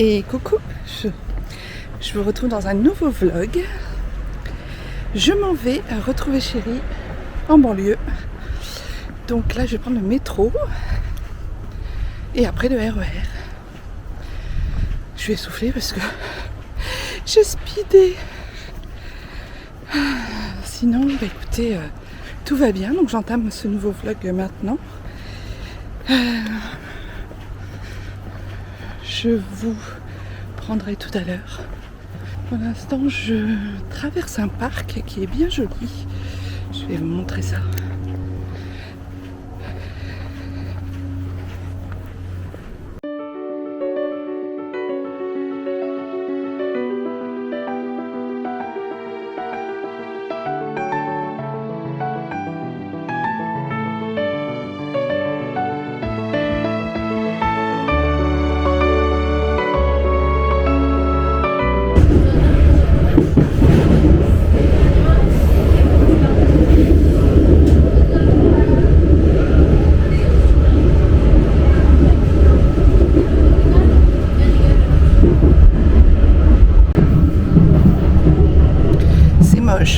Et coucou, je vous retrouve dans un nouveau vlog. Je m'en vais retrouver chérie en banlieue. Donc là je vais prendre le métro et après le RER. Je vais souffler parce que j'ai speedé. Sinon, bah écoutez, tout va bien. Donc j'entame ce nouveau vlog maintenant. Je vous prendrai tout à l'heure. Pour l'instant, je traverse un parc qui est bien joli. Je vais vous montrer ça.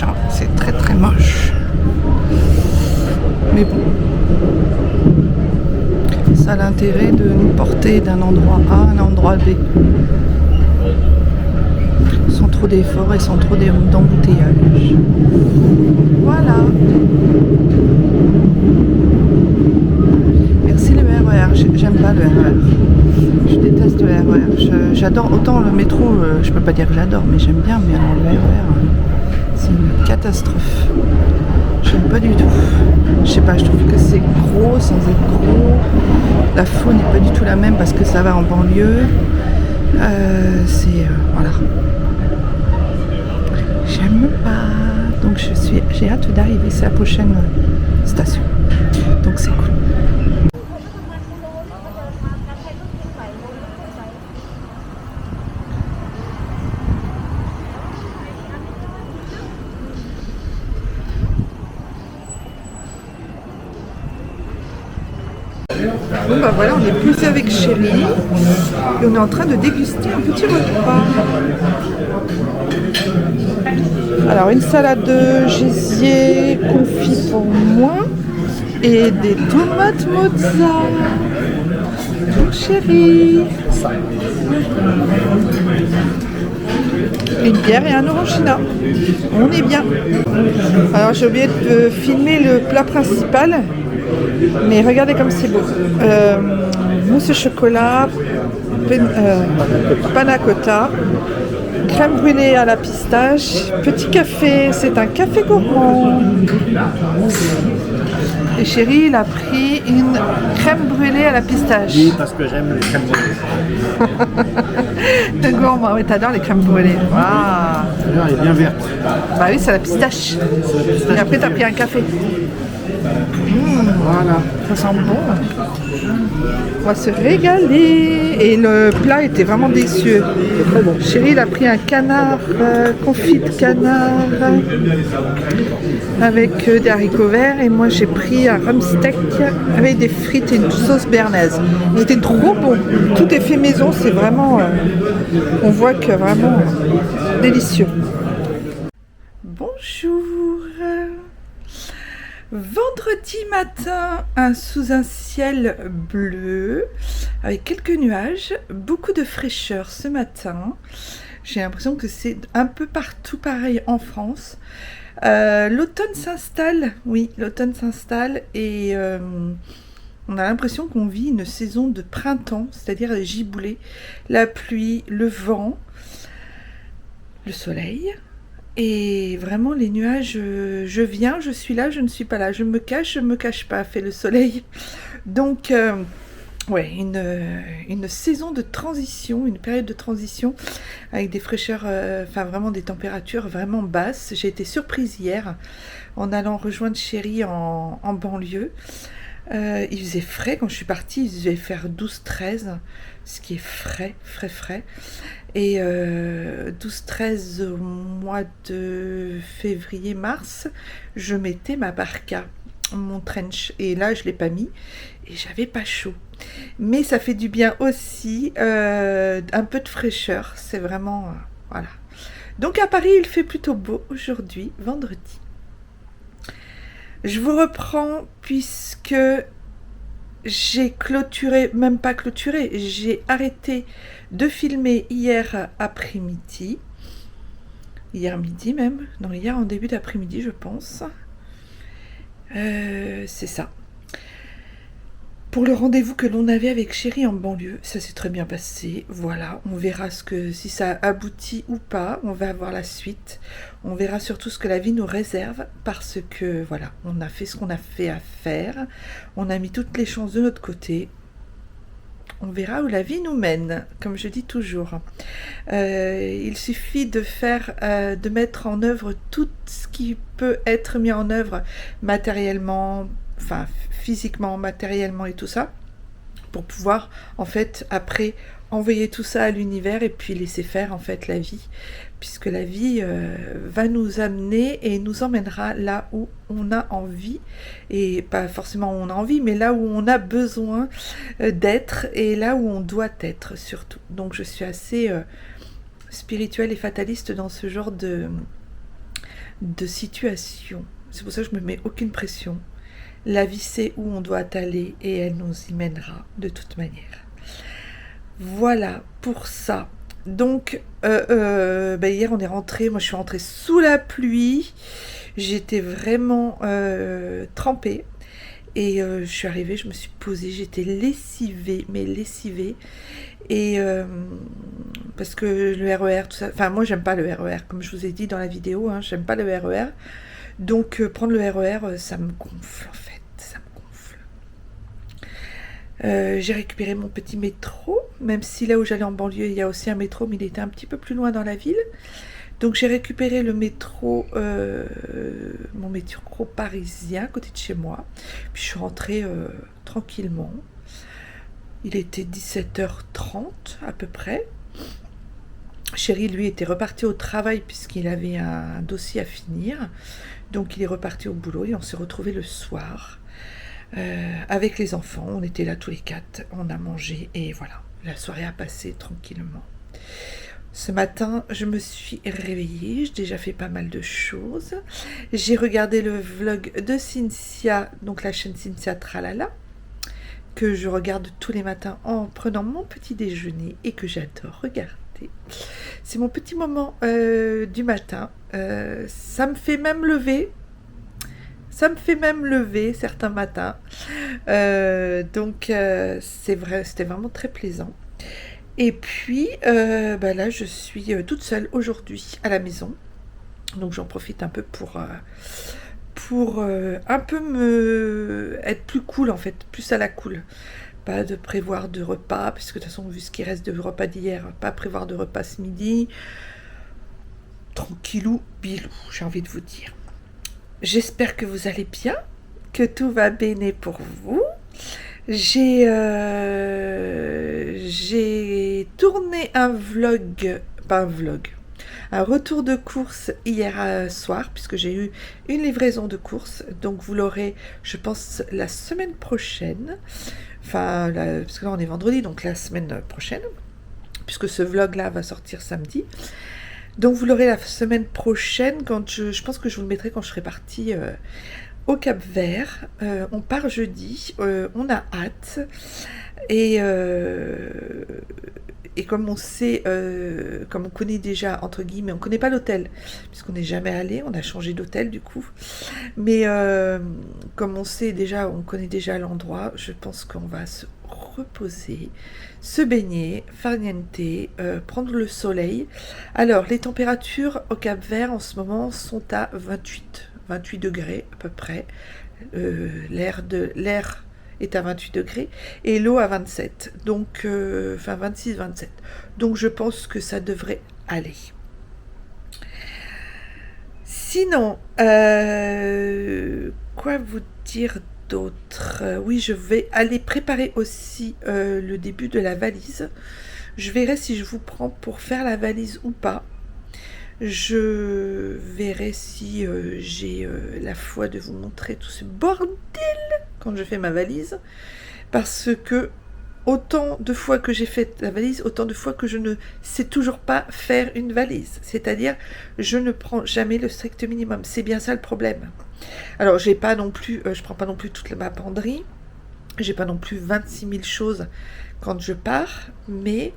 Hein. C'est très très moche, mais bon, ça a l'intérêt de nous porter d'un endroit A à un endroit B sans trop d'efforts et sans trop d'embouteillage. Voilà. Merci le RER. J'aime pas le RER, je déteste le RER. J'adore autant le métro, je peux pas dire que j'adore, mais j'aime bien, mais le RER c'est une catastrophe. J'aime pas du tout. Je sais pas, je trouve que c'est gros sans être gros. La faune n'est pas du tout la même parce que ça va en banlieue. Voilà. J'aime pas. Donc j'ai hâte d'arriver. C'est la prochaine station. Donc c'est cool. Bon bah voilà, on est posé avec chérie et on est en train de déguster un petit repas. Alors une salade de gésier confit pour moi et des tomates mozza pour chérie. Une bière et un orangina. On est bien. Alors j'ai oublié de filmer le plat principal. Mais regardez comme c'est beau. Mousse au chocolat, panna cotta, crème brûlée à la pistache, petit café, c'est un café gourmand. Et chérie, il a pris une crème brûlée à la pistache. Oui, parce que j'aime les crèmes brûlées. Le gourmand, oui, t'adores les crèmes brûlées. Ah. Alors, elle est bien verte. Bah oui, c'est la pistache. Et après, t'as pris un café. Voilà. Ça sent bon. On va se régaler. Et le plat était vraiment délicieux. Très bon. Chérie, il a pris un canard, confit de canard avec des haricots verts. Et moi, j'ai pris un rhum steak avec des frites et une sauce béarnaise. C'était trop bon. Tout est fait maison. C'est vraiment... on voit que vraiment délicieux. Bonjour. Vendredi matin, sous un ciel bleu, avec quelques nuages, beaucoup de fraîcheur ce matin. J'ai l'impression que c'est un peu partout pareil en France. L'automne s'installe, oui, l'automne s'installe et on a l'impression qu'on vit une saison de printemps, c'est-à-dire les giboulées, la pluie, le vent, le soleil. Et vraiment les nuages, je viens, je suis là, je ne suis pas là, je me cache pas, fait le soleil. Donc ouais, une saison de transition, une période de transition avec des fraîcheurs, enfin vraiment des températures vraiment basses. J'ai été surprise hier en allant rejoindre chérie en banlieue. Il faisait frais quand je suis partie, il devait faire 12-13, ce qui est frais. Et 12-13 au mois de février-mars, je mettais ma parka. mon trench. Et là, je l'ai pas mis et j'avais pas chaud. Mais ça fait du bien aussi, un peu de fraîcheur. C'est vraiment... voilà. Donc à Paris, il fait plutôt beau aujourd'hui, vendredi. Je vous reprends puisque j'ai clôturé, même pas clôturé, j'ai arrêté de filmer hier après-midi. Hier midi même, non, hier en début d'après-midi je pense. C'est ça. Pour le rendez-vous que l'on avait avec Chéri en banlieue, ça s'est très bien passé. Voilà, on verra si ça aboutit ou pas. On va voir la suite. On verra surtout ce que la vie nous réserve parce que voilà, on a fait ce qu'on a fait à faire. On a mis toutes les chances de notre côté. On verra où la vie nous mène, comme je dis toujours. Il suffit de mettre en œuvre tout ce qui peut être mis en œuvre matériellement, enfin physiquement, matériellement et tout ça, pour pouvoir en fait après envoyer tout ça à l'univers et puis laisser faire en fait la vie, puisque la vie va nous amener et nous emmènera là où on a envie, et pas forcément où on a envie, mais là où on a besoin d'être et là où on doit être surtout. Donc je suis assez spirituelle et fataliste dans ce genre de situation. C'est pour ça que je me mets aucune pression. La vie sait où on doit aller et elle nous y mènera de toute manière. Voilà pour ça. Donc hier on est rentré, moi je suis rentrée sous la pluie, j'étais vraiment trempée et je suis arrivée, je me suis posée, j'étais lessivée, mais lessivée, et parce que le RER, tout ça, enfin moi j'aime pas le RER, comme je vous ai dit dans la vidéo, hein, j'aime pas le RER, donc prendre le RER ça me gonfle en fait, ça me gonfle. J'ai récupéré mon petit métro, même si là où j'allais en banlieue il y a aussi un métro, mais il était un petit peu plus loin dans la ville. Donc j'ai récupéré le métro, mon métro parisien à côté de chez moi. Puis je suis rentrée tranquillement. Il était 17h30 à peu près. Chéri, lui, était reparti au travail puisqu'il avait un dossier à finir. Donc il est reparti au boulot et on s'est retrouvés le soir. Avec les enfants, on était là tous les 4, on a mangé et voilà, la soirée a passé tranquillement. Ce matin, je me suis réveillée, j'ai déjà fait pas mal de choses. J'ai regardé le vlog de Cynthia, donc la chaîne Cynthia Tralala, que je regarde tous les matins en prenant mon petit déjeuner et que j'adore regarder. C'est mon petit moment du matin, ça me fait même lever. Ça me fait même lever certains matins. Donc, c'est vrai, c'était vraiment très plaisant. Et puis, là, je suis toute seule aujourd'hui à la maison. Donc, j'en profite un peu pour un peu être plus cool, en fait, plus à la cool. Pas de prévoir de repas, puisque de toute façon, vu ce qui reste de repas d'hier, pas prévoir de repas ce midi. Tranquillou, bilou, j'ai envie de vous dire. J'espère que vous allez bien, que tout va bien pour vous. J'ai tourné un retour de course hier soir, puisque j'ai eu une livraison de course. Donc vous l'aurez, je pense, la semaine prochaine. Enfin, parce que là on est vendredi, donc la semaine prochaine, puisque ce vlog-là va sortir samedi. Donc vous l'aurez la semaine prochaine, quand je pense que je vous le mettrai quand je serai partie au Cap-Vert. On part jeudi, on a hâte. Et comme on sait, comme on connaît déjà, entre guillemets, on ne connaît pas l'hôtel, puisqu'on n'est jamais allé, on a changé d'hôtel du coup. Mais comme on sait déjà, on connaît déjà l'endroit, je pense qu'on va se reposer, se baigner, farniente, prendre le soleil. Alors, les températures au Cap-Vert en ce moment sont à 28 degrés à peu près. L'air est à 28 degrés et l'eau à 27, donc 26-27. Donc je pense que ça devrait aller. Sinon, quoi vous dire d'autre? Oui, je vais aller préparer aussi le début de la valise. Je verrai si je vous prends pour faire la valise ou pas. Je verrai si j'ai la foi de vous montrer tout ce bordel quand je fais ma valise, parce que autant de fois que j'ai fait la valise, autant de fois que je ne sais toujours pas faire une valise. C'est-à-dire, je ne prends jamais le strict minimum. C'est bien ça le problème. Alors, je prends pas non plus toute ma penderie. J'ai pas non plus 26 000 choses quand je pars, mais...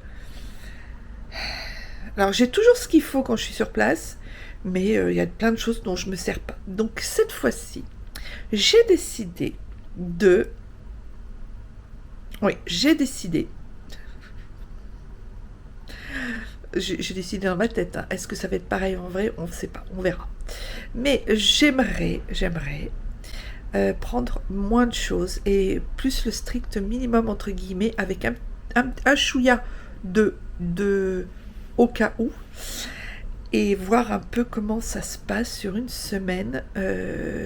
Alors, j'ai toujours ce qu'il faut quand je suis sur place, mais il y a plein de choses dont je me sers pas. Donc, cette fois-ci, j'ai décidé de... Oui, j'ai décidé dans ma tête. Hein. Est-ce que ça va être pareil en vrai? On ne sait pas, on verra. Mais j'aimerais prendre moins de choses et plus le strict minimum, entre guillemets, avec un chouïa de au cas où, et voir un peu comment ça se passe sur une semaine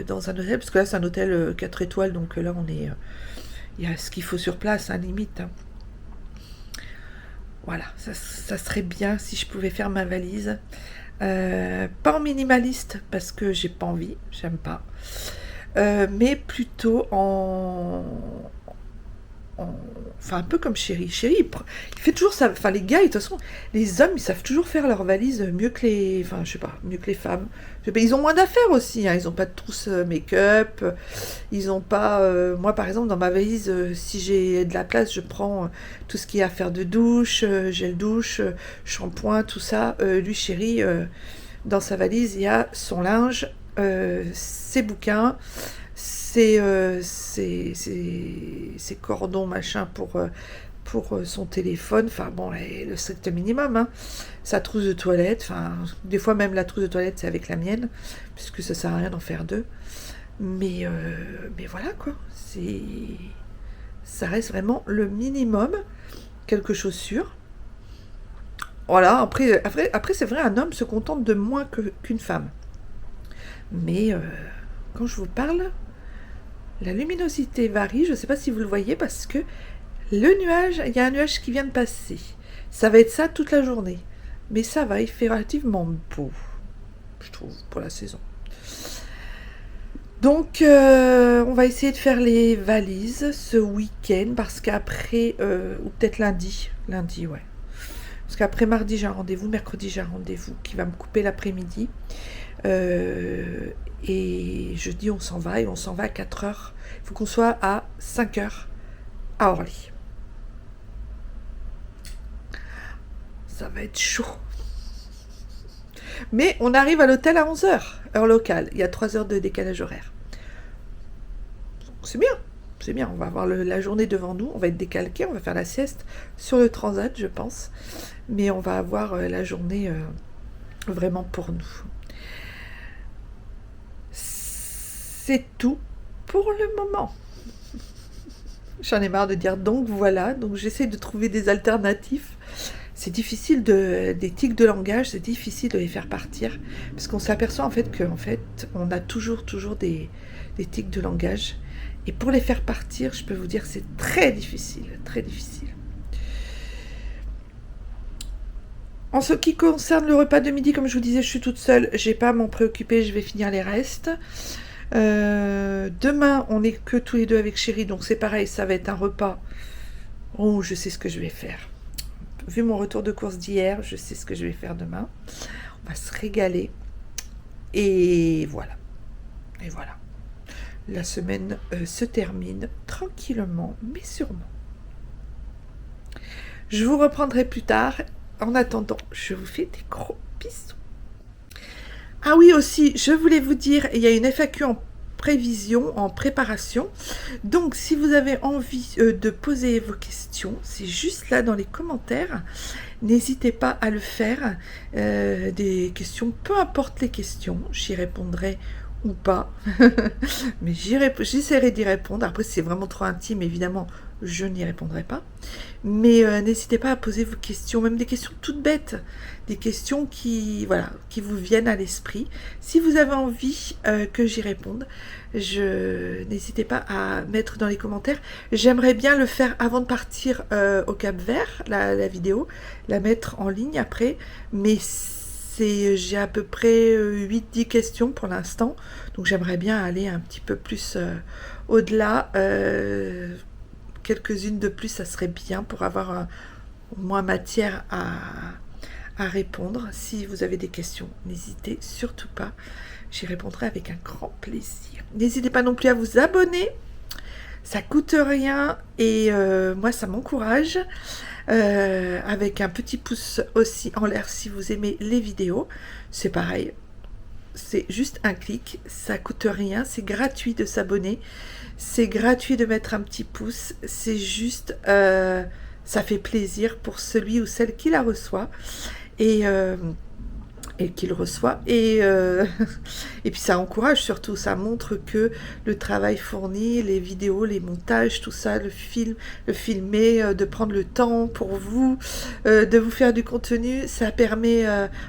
dans un hôtel, parce que là c'est un hôtel 4 étoiles, donc là on est... il y a ce qu'il faut sur place, hein, limite. Hein. Voilà, ça serait bien si je pouvais faire ma valise. Pas en minimaliste, parce que j'ai pas envie, j'aime pas. Mais plutôt enfin, un peu comme Chéri. Chéri, il fait toujours ça. Enfin, les gars, de toute façon, les hommes, ils savent toujours faire leur valise mieux que les... Enfin, je sais pas, mieux que les femmes. Ils ont moins d'affaires aussi. Hein. Ils n'ont pas de trousse make-up. Ils n'ont pas... moi, par exemple, dans ma valise, si j'ai de la place, je prends tout ce qu'il y a à faire de douche, gel douche, shampoing, tout ça. Lui, Chéri, dans sa valise, il y a son linge, ses bouquins, ses cordons machin pour son téléphone, enfin bon, le strict minimum, hein. Sa trousse de toilette, enfin des fois même la trousse de toilette c'est avec la mienne, puisque ça sert à rien d'en faire deux, mais voilà quoi, ça reste vraiment le minimum. Quelques chaussures, voilà. Après c'est vrai, un homme se contente de moins qu'une femme, mais quand je vous parle, la luminosité varie, je ne sais pas si vous le voyez, parce que le nuage, il y a un nuage qui vient de passer. Ça va être ça toute la journée. Mais ça va, il fait relativement beau, je trouve, pour la saison. Donc, on va essayer de faire les valises ce week-end, parce qu'après, ou peut-être lundi, ouais. Parce qu'après mardi, j'ai un rendez-vous, mercredi, j'ai un rendez-vous qui va me couper l'après-midi. Et jeudi on s'en va, et on s'en va à 4h. Il faut qu'on soit à 5h à Orly. Ça va être chaud. Mais on arrive à l'hôtel à 11h, heure locale. Il y a 3 heures de décalage horaire. C'est bien, on va avoir la journée devant nous, on va être décalqué, on va faire la sieste sur le transat, je pense. Mais on va avoir la journée vraiment pour nous. C'est tout pour le moment. J'en ai marre de dire donc voilà, donc j'essaie de trouver des alternatives. C'est difficile des tics de langage, c'est difficile de les faire partir, parce qu'on s'aperçoit en fait on a toujours des tics de langage, et pour les faire partir, je peux vous dire que c'est très difficile, très difficile. En ce qui concerne le repas de midi, comme je vous disais, je suis toute seule, j'ai pas à m'en préoccuper, je vais finir les restes. Demain on n'est que tous les deux avec Chéri, donc c'est pareil, ça va être un repas. Oh, je sais ce que je vais faire. Vu mon retour de course d'hier, je sais ce que je vais faire demain. On va se régaler. Et voilà. La semaine se termine tranquillement, mais sûrement. Je vous reprendrai plus tard. En attendant, je vous fais des gros bisous. Ah oui, aussi, je voulais vous dire, il y a une FAQ en préparation. Donc, si vous avez envie de poser vos questions, c'est juste là dans les commentaires. N'hésitez pas à le faire. Des questions, peu importe les questions, j'y répondrai ou pas. Mais j'essaierai d'y répondre. Après, si c'est vraiment trop intime, évidemment, je n'y répondrai pas. Mais n'hésitez pas à poser vos questions, même des questions toutes bêtes, des questions qui vous viennent à l'esprit. Si vous avez envie que j'y réponde, n'hésitez pas à mettre dans les commentaires. J'aimerais bien le faire avant de partir au Cap-Vert, la vidéo, la mettre en ligne après, mais j'ai à peu près 8-10 questions pour l'instant, donc j'aimerais bien aller un petit peu plus au-delà. Quelques-unes de plus, ça serait bien pour avoir au moins matière à répondre. Si vous avez des questions, n'hésitez surtout pas, j'y répondrai avec un grand plaisir. N'hésitez pas non plus à vous abonner, ça coûte rien et moi ça m'encourage. Avec un petit pouce aussi en l'air si vous aimez les vidéos, c'est pareil, c'est juste un clic, ça coûte rien, c'est gratuit de s'abonner, c'est gratuit de mettre un petit pouce, c'est juste ça fait plaisir pour celui ou celle qui la reçoit et qui le reçoit et puis ça encourage surtout, ça montre que le travail fourni, les vidéos, les montages, tout ça, le filmer, de prendre le temps pour vous, de vous faire du contenu, ça permet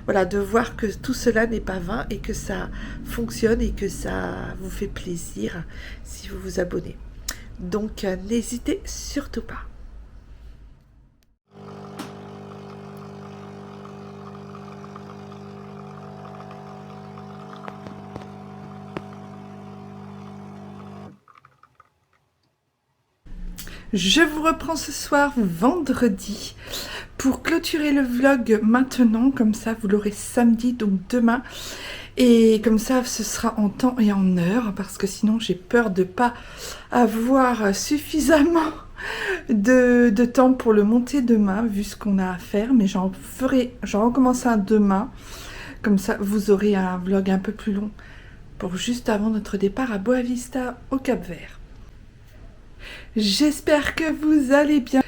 voilà, de voir que tout cela n'est pas vain et que ça fonctionne et que ça vous fait plaisir si vous vous abonnez. Donc n'hésitez surtout pas. Je vous reprends ce soir, vendredi, pour clôturer le vlog maintenant, comme ça vous l'aurez samedi, donc demain. Et comme ça, ce sera en temps et en heure, parce que sinon j'ai peur de ne pas avoir suffisamment de temps pour le monter demain, vu ce qu'on a à faire. Mais j'en recommence un demain, comme ça vous aurez un vlog un peu plus long, pour juste avant notre départ à Boa Vista, au Cap-Vert. J'espère que vous allez bien.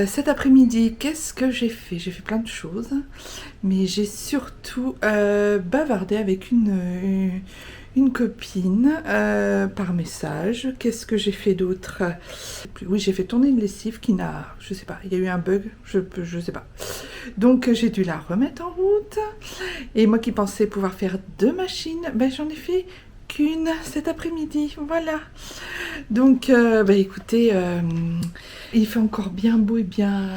Cet après-midi, qu'est-ce que j'ai fait? J'ai fait plein de choses, mais j'ai surtout bavardé avec une copine par message. Qu'est-ce que j'ai fait d'autre? Oui, j'ai fait tourner une lessive qui n'a... Je sais pas, il y a eu un bug, je sais pas. Donc j'ai dû la remettre en route. Et moi qui pensais pouvoir faire 2 machines, ben j'en ai fait qu'une cet après-midi, voilà. Donc bah écoutez, il fait encore bien beau et bien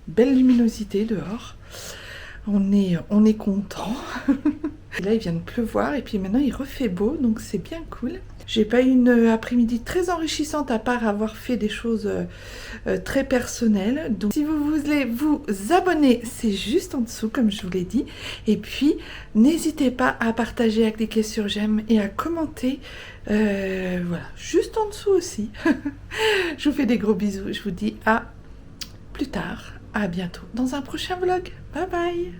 belle luminosité dehors. On est content. Là il vient de pleuvoir et puis maintenant il refait beau, donc c'est bien cool. J'ai pas eu une après-midi très enrichissante à part avoir fait des choses très personnelles. Donc si vous voulez vous abonner, c'est juste en dessous comme je vous l'ai dit. Et puis n'hésitez pas à partager, à cliquer sur j'aime et à commenter. Voilà, juste en dessous aussi. Je vous fais des gros bisous. Je vous dis à plus tard, à bientôt dans un prochain vlog. Bye bye.